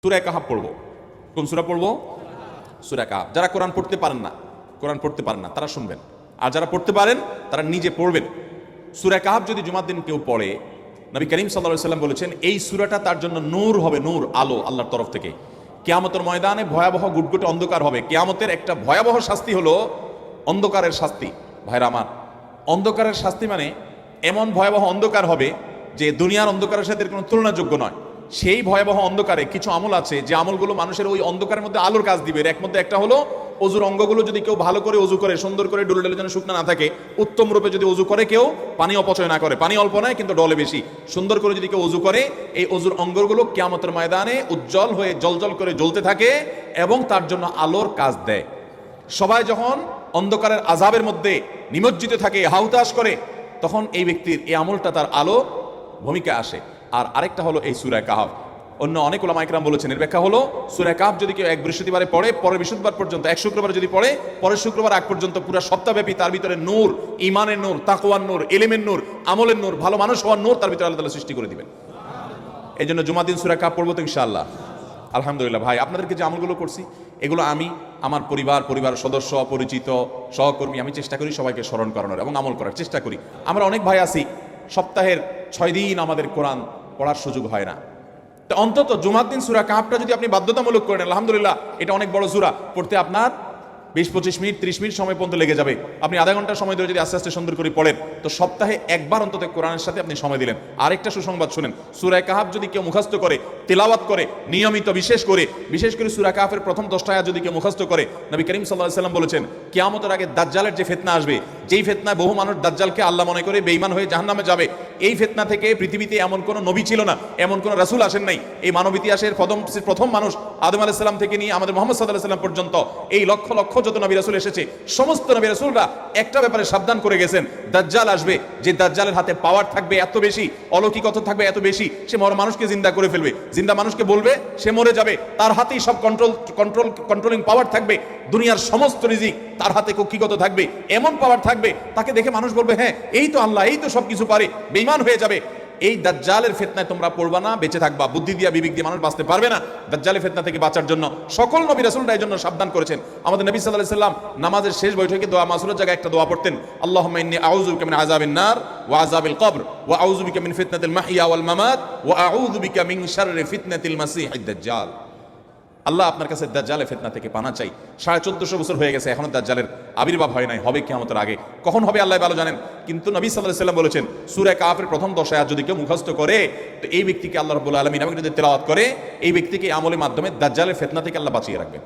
সূরা কাহাফ পড়বো। কোন সূরা পড়বো? সূরা কাহাফ। যারা কোরআন পড়তে পারেন না তারা শুনবেন, আর যারা পড়তে পারেন তারা নিজে পড়বেন। সূরা কাহাফ যদি জুমার দিন কেউ পড়ে, নবী করিম সাল্লাল্লাহু আলাইহি ওয়াসাল্লাম বলেছেন এই সূরাটা তার জন্য নূর হবে, নূর, আলো আল্লাহর তরফ থেকে। কিয়ামতের ময়দানে ভয়াবহ গুটগুটে অন্ধকার হবে। কিয়ামতের একটা ভয়াবহ শাস্তি হলো অন্ধকারের শাস্তি। ভাইরা আমার, অন্ধকারের শাস্তি মানে এমন ভয়াবহ অন্ধকার হবে যে দুনিয়ার অন্ধকারের সাথে কোনো তুলনাযোগ্য নয়। সেই ভয়াবহ অন্ধকারে কিছু আমল আছে যে আমলগুলো মানুষের ওই অন্ধকারের মধ্যে আলোর কাজ দিবে। এর মধ্যে একটা হলো অজুর অঙ্গগুলো যদি কেউ ভালো করে অজু করে, সুন্দর করে ডলে ডলে যেন শুকনা না থাকে, উত্তম রূপে যদি অজু করে, কেউ পানি অপচয় না করে, পানি অল্প নয় কিন্তু ডলে বেশি, সুন্দর করে যদি কেউ অজু করে, এই অজুর অঙ্গগুলো কিয়ামতের ময়দানে উজ্জ্বল হয়ে জলজল করে জ্বলতে থাকে এবং তার জন্য আলোর কাজ দেয়। সবাই যখন অন্ধকারের আযাবের মধ্যে নিমজ্জিত থাকে, হাউতাশ করে, তখন এই ব্যক্তির এই আমলটা তার আলো ভূমিকা আসে। আর আরেকটা হলো এই সূরা কাহাফ। অন্য অনেক উলামা ইকরাম বলেছেন এর ব্যাখ্যা হলো সূরা কাহাফ যদি কেউ এক বৃহস্পতিবারে পড়ে, পরের বৃহস্পতিবার পর্যন্ত, এক শুক্রবার যদি পড়ে, পরের শুক্রবার আগ পর্যন্ত পুরো সপ্তাহব্যাপী তার ভিতরে নূর, ঈমানের নূর, তাকওয়ার নূর, ইলমের নূর, আমলের নূর, ভালো মানুষ হওয়ার নূর তার ভিতরে আল্লাহ তাআলা সৃষ্টি করে দিবেন। এই জন্য জুমার দিন সূরা কাহাফ পড়বো তো ইনশাআল্লাহ। আলহামদুলিল্লাহ। ভাই, আপনাদেরকে যে আমলগুলো করছি এগুলো আমি আমার পরিবার সদস্য, পরিচিত, সহকর্মী, আমি চেষ্টা করি সবাইকে স্মরণ করানোর এবং আমল করার চেষ্টা করি। আমরা অনেক ভাই আছি সপ্তাহের 6 দিন আমাদের কোরআন পড়ার সুযোগ হয় না। তো অন্তত জুমার দিন সূরা কাহাফটা যদি আপনি বাধ্যতামূলক করেন, আলহামদুলিল্লাহ, এটা অনেক বড় সূরা, পড়তে আপনার 20-25 মিনিট 30 মিনিট সময় পর্যন্ত লেগে যাবে। আপনি আধা ঘন্টা সময় ধরে যদি আস্তে আস্তে সুন্দর করে পড়েন, তো সপ্তাহে একবার অন্তত কোরআনের সাথে আপনি সময় দিলেন। আরেকটা সুসংবাদ শুনেন, সূরা কাহাফ যদি কেউ মুখস্থ করে, তেলাওয়াত করে নিয়মিত, বিশেষ করে সূরা কাহাফের প্রথম 10টা আয়াত যদি কেউ মুখস্থ করে, নবী করিম সাল্লাল্লাহু আলাইহি ওয়াসাল্লাম বলেছেন কিয়ামতের আগে দাজ্জালের যে ফিতনা আসবে, যেই ফিতনায় বহু মানুষ দাজ্জালকে আল্লাহ মনে করে বেঈমান হয়ে জাহান্নামে যাবে, এই ফিতনা থেকে পৃথিবীতে এমন কোন নবী ছিল না, এমন কোন রাসূল আসেন নাই। এই মানব ইতিহাসের প্রথম মানুষ আদম আলাইহিস সালাম থেকে নিয়ে আমাদের মুহাম্মদ সাল্লাল্লাহু আলাইহি ওয়াসাল্লাম পর্যন্ত এই লক্ষ লক্ষ যত নবী রাসূল এসেছে, সমস্ত নবী রাসূলরা একটা ব্যাপারে সাবধান করে গেছেন, দাজ্জাল আসবে, যে দাজ্জালের হাতে পাওয়ার থাকবে এত বেশি, অলৌকিকতা থাকবে এত বেশি, সে মরা মানুষকে জিন্দা করে ফেলবে, জিন্দা মানুষকে বলবে সে মরে যাবে, তার হাতেই সব কন্ট্রোলিং পাওয়ার থাকবে, দুনিয়ার সমস্ত রিজিক তার হাতে কক্ষিগত থাকবে, এমন পাওয়ার থাকবে তাকে দেখে মানুষ বলবে হ্যাঁ এই তো আল্লাহ, এই তো সবকিছু পারে, বেঈমান হয়ে যাবে। এই দাজ্জালের ফিতনায় তোমরা পড়বা না, বেঁচে থাকবা। বুদ্ধি দিয়া বিবেক দিয়ে মানুষ বাঁচতে পারবে না। দাজ্জালের ফিতনা থেকে বাঁচার জন্য সকল নবী রাসূলরা এই জন্য সাবধান করেছেন। আমাদের নবী সাল্লাল্লাহু আলাইহি ওয়াসাল্লাম নামাজের শেষ বৈঠকে দোয়া মাসুরের জায়গায় একটা দোয়া পড়তেন, আল্লাহুম্মা ইন্নী আউযু বিকা মিন আযাবিন নার ওয়া আযাবিল কবর ওয়া আউযু বিকা মিন ফিতনাতিল মাহইয়া ওয়াল মামাত ওয়া আউযু বিকা মিন শাররি ফিতনাতিল মাসীহিদ দাজ্জাল। আল্লাহ, আপনার কাছে দাজ্জালের ফিতনা থেকে পানা চাই। 1450 বছর হয়ে গেছে, এখনো দাজ্জালের আবির্ভাব হয় নাই। হবে কিয়ামতের আগে, কখন হবে আল্লাহ ভালো জানেন। কিন্তু নবী সাল্লাল্লাহু আলাইহি ওয়াসাল্লাম বলেছেন সূরা কাহাফের প্রথম 10 আয়াত যদি কেউ মুখস্থ করে, তো এই ব্যক্তিকে আল্লাহ রাব্বুল আলামিন এবং যদি তেলাওয়াত করে, এই ব্যক্তিকে আমলের মাধ্যমে দাজ্জালের ফিতনা থেকে আল্লাহ বাঁচিয়ে রাখবেন।